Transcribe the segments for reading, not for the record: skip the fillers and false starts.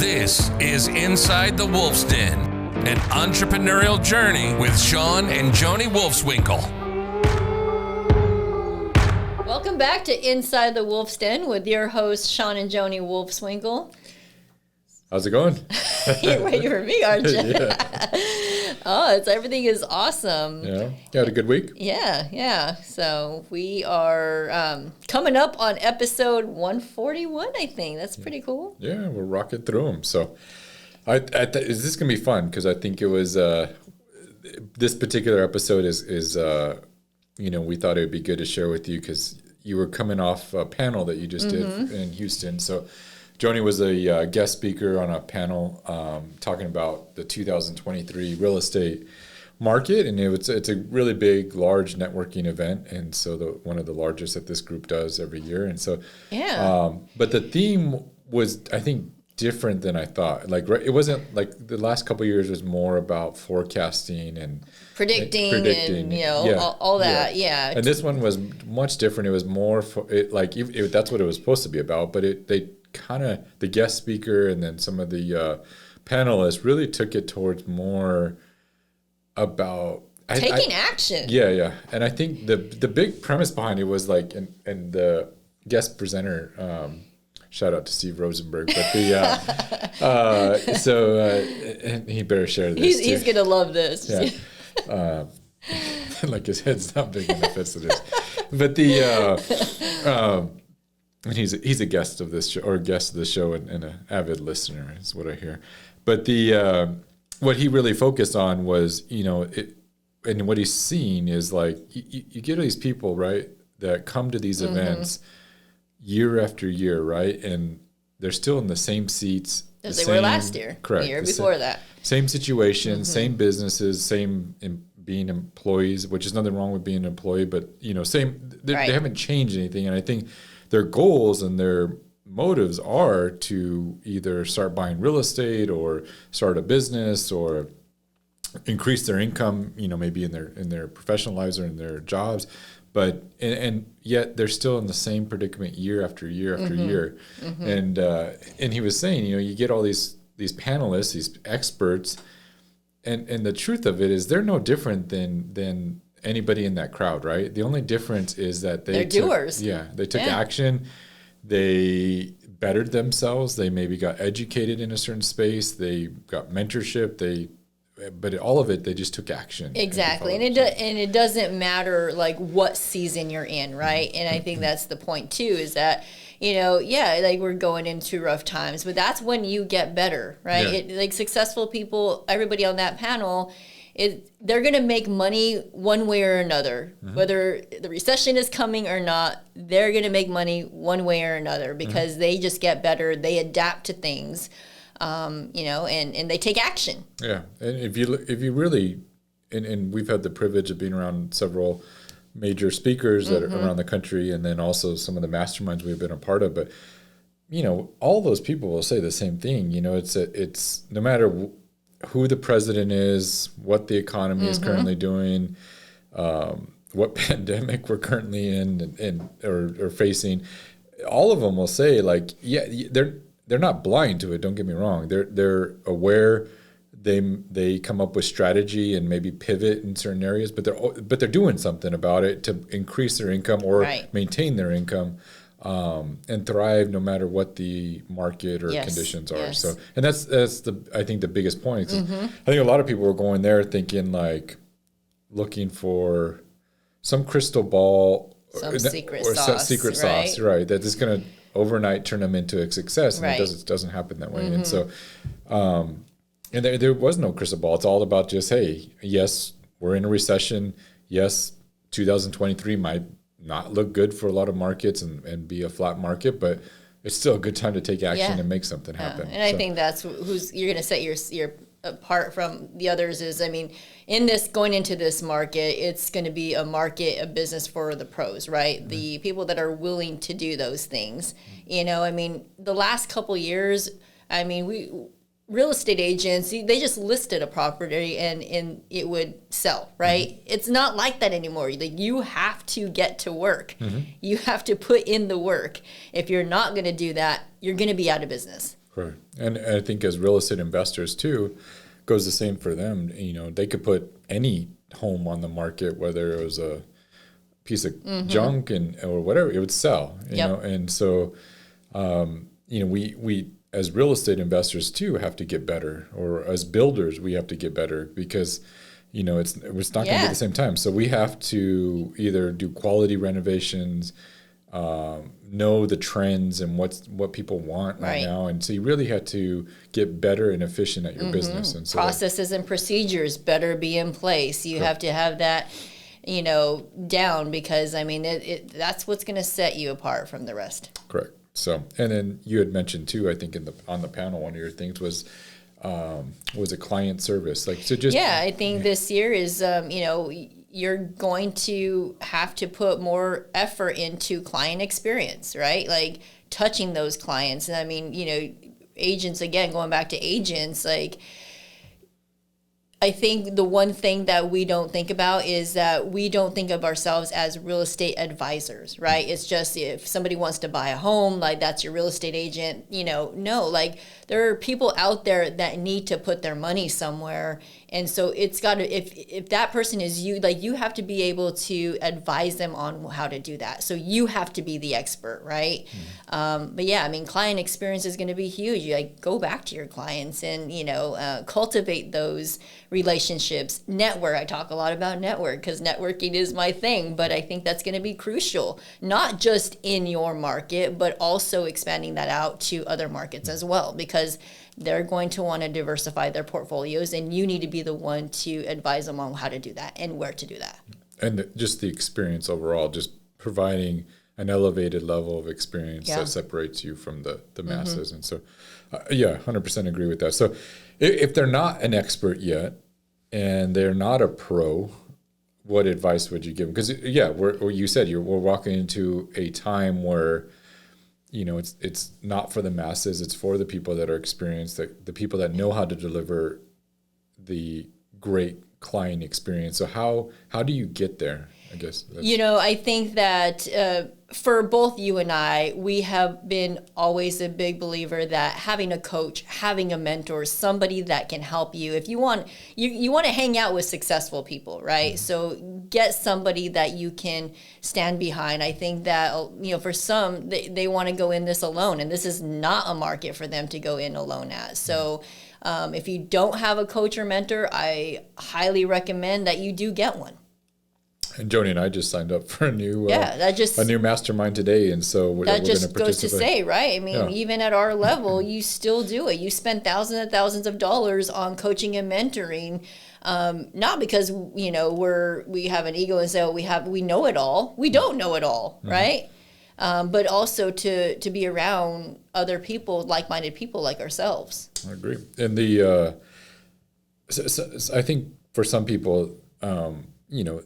This is Inside the Wolf's Den, an entrepreneurial journey with Sean and Joni Wolfswinkle. Welcome back to Inside the Wolf's Den with your hosts, Sean and Joni Wolfswinkle. How's it going? You're waiting for me, aren't you? Yeah. Everything is awesome. Yeah. You had a good week? Yeah. So we are coming up on episode 141, I think. That's pretty cool. Yeah, we're rocking through them. So is this going to be fun? Because I think it was, this particular episode is we thought it would be good to share with you because you were coming off a panel that you just did in Houston. So Joni was a guest speaker on a panel talking about the 2023 real estate market, and it's a really big, large networking event, and so one of the largest that this group does every year. And so, but the theme was, I think, different than I thought. Like, it wasn't like the last couple of years was more about forecasting and predicting and all that. Yeah. And this one was much different. It was more that's what it was supposed to be about, but they kind of, the guest speaker and then some of the panelists really took it towards more about taking action. Yeah. And I think the big premise behind it was like, and the guest presenter, shout out to Steve Rosenberg, but and he better share this. He's gonna love this. Yeah. Like his head's not big enough as it is. But and he's a guest of this show, or a guest of the show, and an avid listener is what I hear. But what he really focused on was, and what he's seen is like you get all these people, right, that come to these events year after year, right, and they're still in the same seats as they were last year. Correct. The year before that. Same situation, same businesses, same being employees, which is nothing wrong with being an employee, but same. They haven't changed anything, and I think their goals and their motives are to either start buying real estate or start a business or increase their income, maybe in their professional lives or in their jobs. But and yet they're still in the same predicament year after year after year. And he was saying, you get all these panelists, these experts, and the truth of it is they're no different than anybody in that crowd, right? The only difference is that they're doers. Yeah, they took action. They bettered themselves. They maybe got educated in a certain space. They got mentorship. But all of it, they just took action. Exactly, and it doesn't matter like what season you're in, right? And I think that's the point too, is that like we're going into rough times, but that's when you get better, right? Yeah. Like successful people, everybody on that panel, they're going to make money one way or another. Whether the recession is coming or not, they're going to make money one way or another because they just get better. They adapt to things, and they take action. Yeah, and if you really, and we've had the privilege of being around several major speakers that are around the country, and then also some of the masterminds we've been a part of. But all those people will say the same thing. It's no matter who the president is, what the economy is currently doing, what pandemic we're currently in or facing, all of them will say like, they're not blind to it. Don't get me wrong. They're aware. They come up with strategy and maybe pivot in certain areas, but they're doing something about it to increase their income or maintain their income. And thrive no matter what the market or conditions are. Yes. So, and that's I think the biggest point. 'Cause I think a lot of people were going there thinking like, looking for some crystal ball, some secret sauce, right? That is going to overnight turn them into a success, and it doesn't happen that way. And so, and there was no crystal ball. It's all about just, hey, yes, we're in a recession. Yes, 2023 might not look good for a lot of markets and be a flat market, but it's still a good time to take action and make something happen. And I think that's you're going to set your apart from the others is, going into this market, it's going to be a business for the pros, right? The people that are willing to do those things. The last couple years, real estate agents, they just listed a property and it would sell, right? It's not like that anymore. Like, you have to get to work. You have to put in the work. If you're not going to do that, you're going to be out of business. Right. And I think as real estate investors too, goes the same for them. You know, they could put any home on the market, whether it was a piece of junk or whatever, it would sell. You know, and so you know, we as real estate investors too have to get better, or as builders we have to get better, because you know it's not going to be at the same time. So we have to either do quality renovations, know the trends and what people want right now, and so you really have to get better and efficient at your business. And so processes and procedures better be in place. You have to have that, you know, down, because I mean that's what's going to set you apart from the rest. Correct. So, and then you had mentioned too, I think on the panel, one of your things was a client service. Like, so just I think this year is you know, you're going to have to put more effort into client experience, right? Like touching those clients. And I mean, you know, agents, again, going back to agents, like, I think the one thing that we don't think about is that we don't think of ourselves as real estate advisors, right? It's just if somebody wants to buy a home, like that's your real estate agent, you know, no, like there are people out there that need to put their money somewhere. And so it's got to, if that person is you, like you have to be able to advise them on how to do that. So you have to be the expert, right? But yeah, I mean, client experience is going to be huge. You like go back to your clients and, you know, cultivate those relationships. Network. I talk a lot about network because networking is my thing, but I think that's going to be crucial, not just in your market, but also expanding that out to other markets as well, because they're going to want to diversify their portfolios, and you need to be the one to advise them on how to do that and where to do that. And just the experience overall, just providing an elevated level of experience that separates you from the masses. And so, 100% agree with that. So if they're not an expert yet and they're not a pro, what advice would you give them? Because, you said we're walking into a time where, you know, it's not for the masses. It's for the people that are experienced, the people that know how to deliver the great client experience. So how do you get there? I guess. You know, I think that for both you and I, we have been always a big believer that having a coach, having a mentor, somebody that can help you. If you want, you want to hang out with successful people, right? So get somebody that you can stand behind. I think that, you know, for some, they want to go in this alone, and this is not a market for them to go in alone at. So if you don't have a coach or mentor, I highly recommend that you do get one. And Joni and I just signed up for a new mastermind today, and so we're going to participate. That just goes to say, right? I mean, even at our level, you still do it. You spend thousands and thousands of dollars on coaching and mentoring, not because you know we have an ego and say we know it all. We don't know it all, right? But also to be around other people, like-minded people like ourselves. I agree, and I think for some people, you know,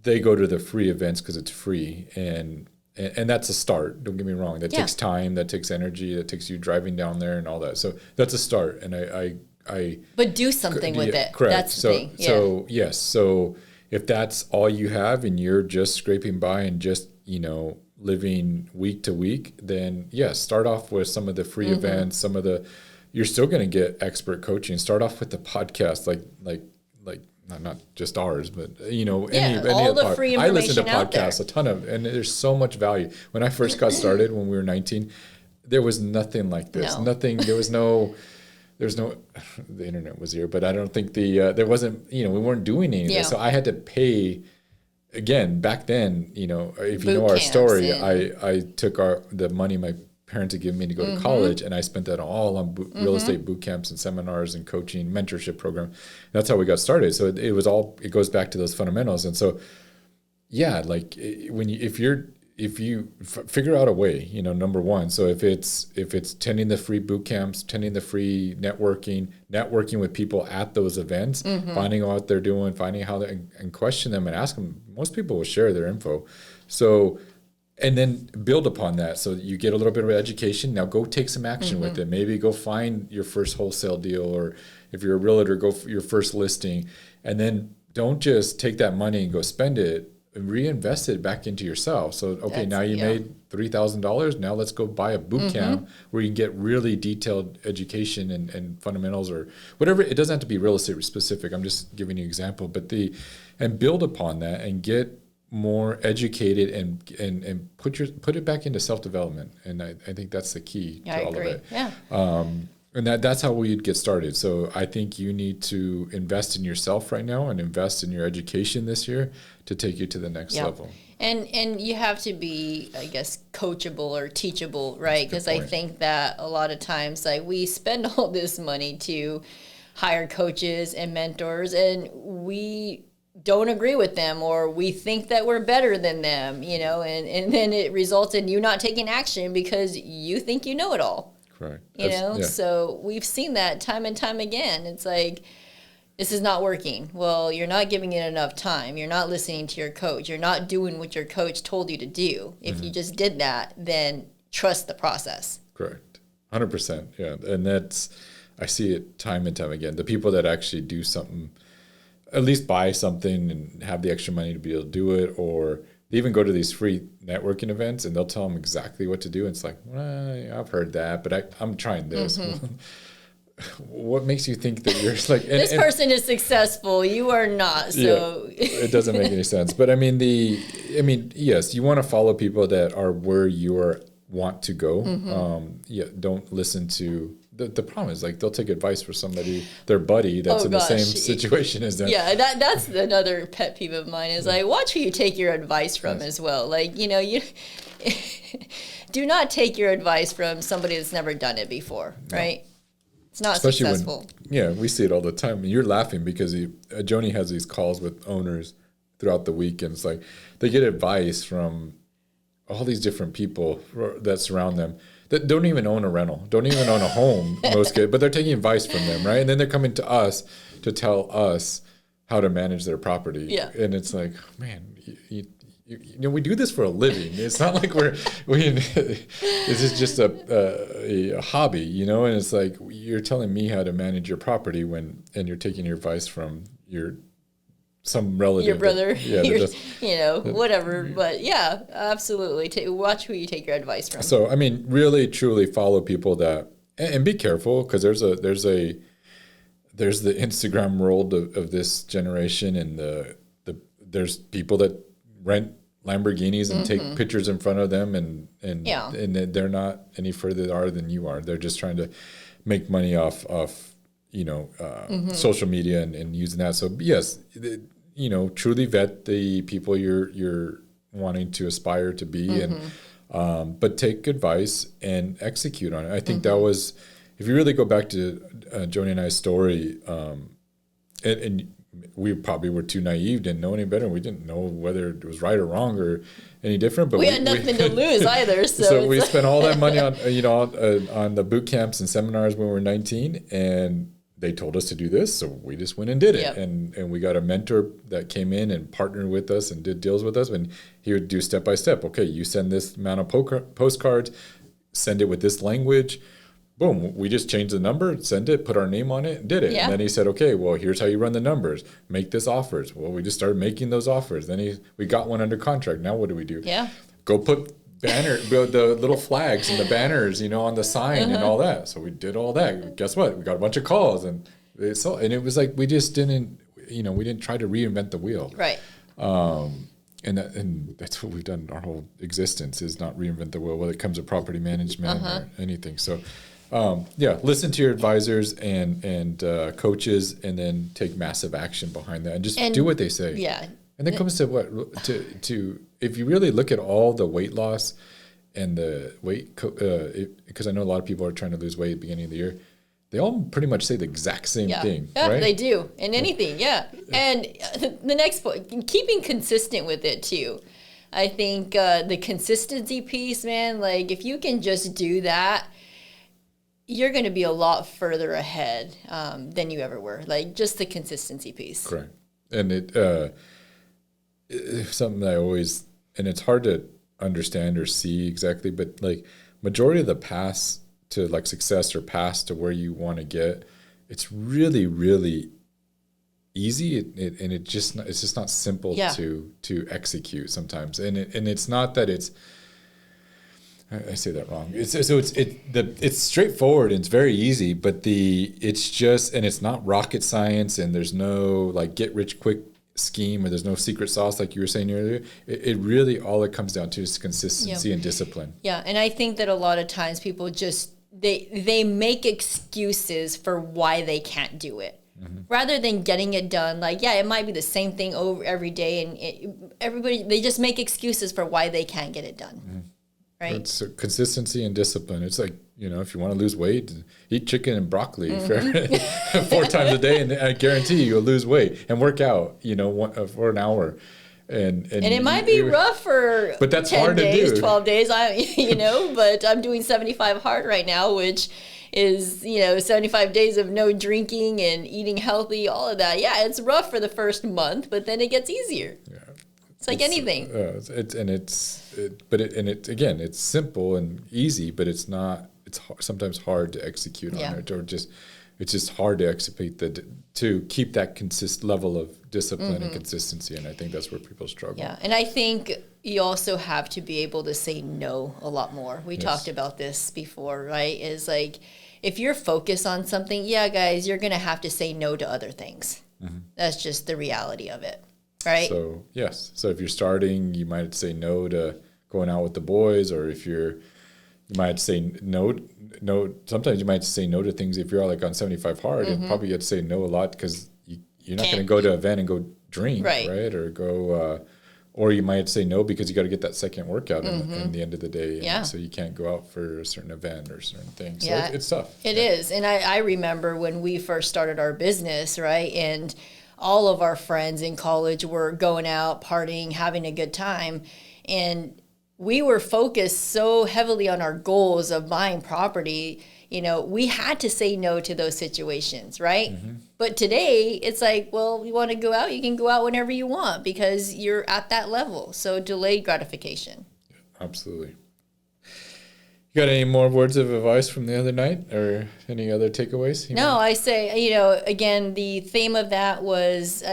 they go to the free events because it's free, and that's a start. Don't get me wrong. That takes time. That takes energy. That takes you driving down there and all that. So that's a start. And I but do something with it. Correct. That's the thing. Yeah. So yes. So if that's all you have and you're just scraping by and just, you know, living week to week, then yes, start off with some of the free events. You're still going to get expert coaching. Start off with the podcast, like. Not just ours, but you know, any all the free information I listen to out podcasts there. A ton of, and there's so much value. When I first got started, when we were 19, there was nothing like this. No. Nothing. There was no. The internet was here, but I don't think there wasn't. You know, we weren't doing any of this, so I had to pay. Again, back then, you know, if you know our story, I took the money my parents had given me to go to college, and I spent that all on real estate boot camps and seminars and coaching, mentorship program. That's how we got started. So it goes back to those fundamentals. And so, like if you figure out a way, you know, number one. So if it's attending the free boot camps, attending the free networking with people at those events, finding out what they're doing, finding how they and question them and ask them. Most people will share their info. So. And then build upon that so that you get a little bit of education. Now go take some action with it. Maybe go find your first wholesale deal, or if you're a realtor, go for your first listing. And then don't just take that money and go spend it. reinvest it back into yourself. So, okay, now you made $3,000. Now let's go buy a boot camp where you can get really detailed education and fundamentals or whatever. It doesn't have to be real estate specific. I'm just giving you an example, but and build upon that and get more educated and put it back into self-development. And I think that's the key to all of it. Yeah. And that's how we'd get started. So I think you need to invest in yourself right now and invest in your education this year to take you to the next level. And you have to be, I guess, coachable or teachable, right? Because I think that a lot of times, like, we spend all this money to hire coaches and mentors, and we don't agree with them, or we think that we're better than them, and then it results in you not taking action because you think you know it all. Correct. So we've seen that time and time again. It's like, this is not working. Well, you're not giving it enough time. You're not listening to your coach. You're not doing what your coach told you to do. If you just did that, then trust the process. Correct. 100%. Yeah. And I see it time and time again. The people that actually do something, at least buy something and have the extra money to be able to do it, or they even go to these free networking events and they'll tell them exactly what to do. And it's like, well, I've heard that, but I'm trying this. What makes you think that you're like... this person is successful, you are not, so... Yeah, it doesn't make any sense. But yes, you want to follow people that are where you want to go. Don't listen to... The problem is, like, they'll take advice from somebody, their buddy, that's in the same situation as them. Yeah, that's another pet peeve of mine is, like, watch who you take your advice from as well. Like, you do not take your advice from somebody that's never done it before, right? It's not successful. We see it all the time. And you're laughing because Joni has these calls with owners throughout the week, and it's like they get advice from all these different people that surround them that don't even own a rental, don't even own a home, most kids, but they're taking advice from them, right? And then they're coming to us to tell us how to manage their property. Yeah. And it's like, man, we do this for a living. It's not like this is just a hobby, and it's like you're telling me how to manage your property and you're taking your advice from some relative, your brother, whatever. But yeah, absolutely. Watch who you take your advice from. So, really, truly follow people that, and be careful, because there's the Instagram world of this generation, and there's people that rent Lamborghinis and take pictures in front of them, and they're not any further than you are. They're just trying to make money off social media and using that. So yes, truly vet the people you're wanting to aspire to be, and but take advice and execute on it. I think that was, if you really go back to Joni and I's story, and we probably were too naive, didn't know any better. We didn't know whether it was right or wrong or any different. But we had nothing to lose either. So we spent all that money on on the boot camps and seminars when we were 19, and they told us to do this, so we just went and did it. Yep. And we got a mentor that came in and partnered with us and did deals with us, and he would do step by step. Okay, you send this amount of postcards, send it with this language. Boom, we just changed the number, send it, put our name on it, and did it. Yeah. And then he said, okay, well, here's how you run the numbers. Make this offers. Well, we just started making those offers. Then we got one under contract. Now what do we do? Yeah. Go put the little flags and the banners, on the sign and all that. So we did all that. Guess what? We got a bunch of calls, and it was like we just didn't, we didn't try to reinvent the wheel. Right. And that's what we've done our whole existence, is not reinvent the wheel, whether it comes to property management or anything. So, listen to your advisors and coaches, and then take massive action behind that, and just do what they say. Yeah. And then comes to if you really look at all the weight loss and the weight, because I know a lot of people are trying to lose weight at the beginning of the year, they all pretty much say the exact same thing. Yeah, right? They do. In anything, yeah. And the next point, keeping consistent with it too. I think the consistency piece, man, like if you can just do that, you're going to be a lot further ahead than you ever were. Like just the consistency piece. Correct. And it's something that I always, and it's hard to understand or see exactly, but like majority of the paths to like success or paths to where you want to get, it's really, really easy, and it's just not simple to execute sometimes. And it's not that it's, I say that wrong. It's straightforward and it's very easy, but it's not rocket science, and there's no like get rich quick scheme, or there's no secret sauce like you were saying earlier. It really, all it comes down to is consistency and discipline. Yeah, and I think that a lot of times people just they make excuses for why they can't do it. Rather than getting it done. Like, yeah, it might be the same thing over every day, and they just make excuses for why they can't get it done. Right? It's consistency and discipline. It's like, if you want to lose weight, eat chicken and broccoli for 4 times a day, and I guarantee you'll lose weight, and work out, for an hour. And it might be rough for but that's 10 hard days, to do. 12 days, but I'm doing 75 hard right now, which is, 75 days of no drinking and eating healthy, all of that. Yeah, it's rough for the first month, but then it gets easier. Yeah. It's like anything. It's simple and easy, but it's not. It's sometimes hard to execute on it, or it's just hard to execute to keep that level of discipline and consistency. And I think that's where people struggle. Yeah, and I think you also have to be able to say no a lot more. We talked about this before, right? Is like, if you're focused on something, guys, you're gonna have to say no to other things. That's just the reality of it. Right. So yes. So if you're starting, you might say no to going out with the boys, or if you might say no. Sometimes you might say no to things if you're like on 75 hard. You probably get to say no a lot because you're not going to go to an event and go drink, right? Or go, or you might say no because you got to get that second workout in the end of the day. And so you can't go out for a certain event or certain things. So it's tough. It is, and I remember when we first started our business, right, and all of our friends in college were going out, partying, having a good time. And we were focused so heavily on our goals of buying property. We had to say no to those situations, right? But today, it's like, well, you want to go out? You can go out whenever you want because you're at that level. So delayed gratification. Absolutely. You got any more words of advice from the other night, or any other takeaways? No, I say, again, the theme of that was,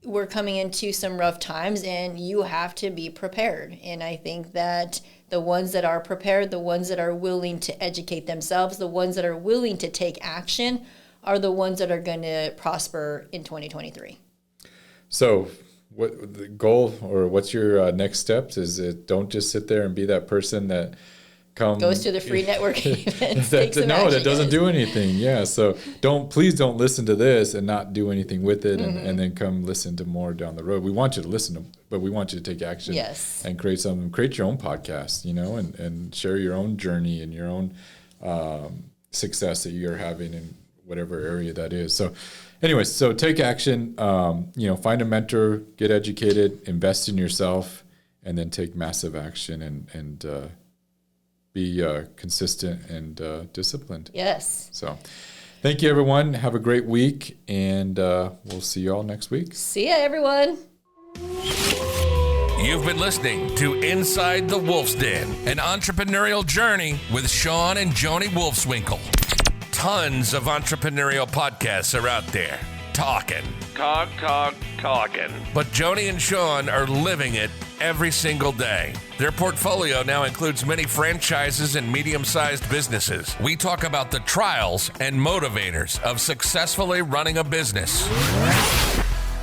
we're coming into some rough times, and you have to be prepared. And I think that the ones that are prepared, the ones that are willing to educate themselves, the ones that are willing to take action are the ones that are going to prosper in 2023. So what the goal, or what's your next steps? Is it don't just sit there and be that person that goes to the free networking events. that doesn't do anything. Yeah. So please don't listen to this and not do anything with it, and then come listen to more down the road. We want you to listen but we want you to take action. Yes. And create your own podcast, and share your own journey and your own success that you're having in whatever area that is. So anyways, so take action, find a mentor, get educated, invest in yourself, and then take massive action and be consistent and disciplined. Yes. So thank you, everyone. Have a great week, and we'll see you all next week. See ya, everyone. You've been listening to Inside the Wolf's Den, an entrepreneurial journey with Sean and Joni Wolfswinkle. Tons of entrepreneurial podcasts are out there. Talking. But Joni and Sean are living it every single day. Their portfolio now includes many franchises and medium-sized businesses. We talk about the trials and motivators of successfully running a business.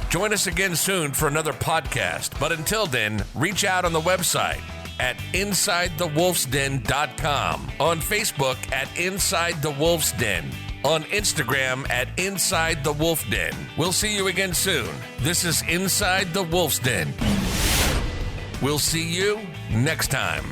Join us again soon for another podcast. But until then, reach out on the website at InsideTheWolfsDen.com, on Facebook at Inside the Wolf's Den, on Instagram at Inside the Wolf Den. We'll see you again soon. This is Inside the Wolf's Den. We'll see you next time.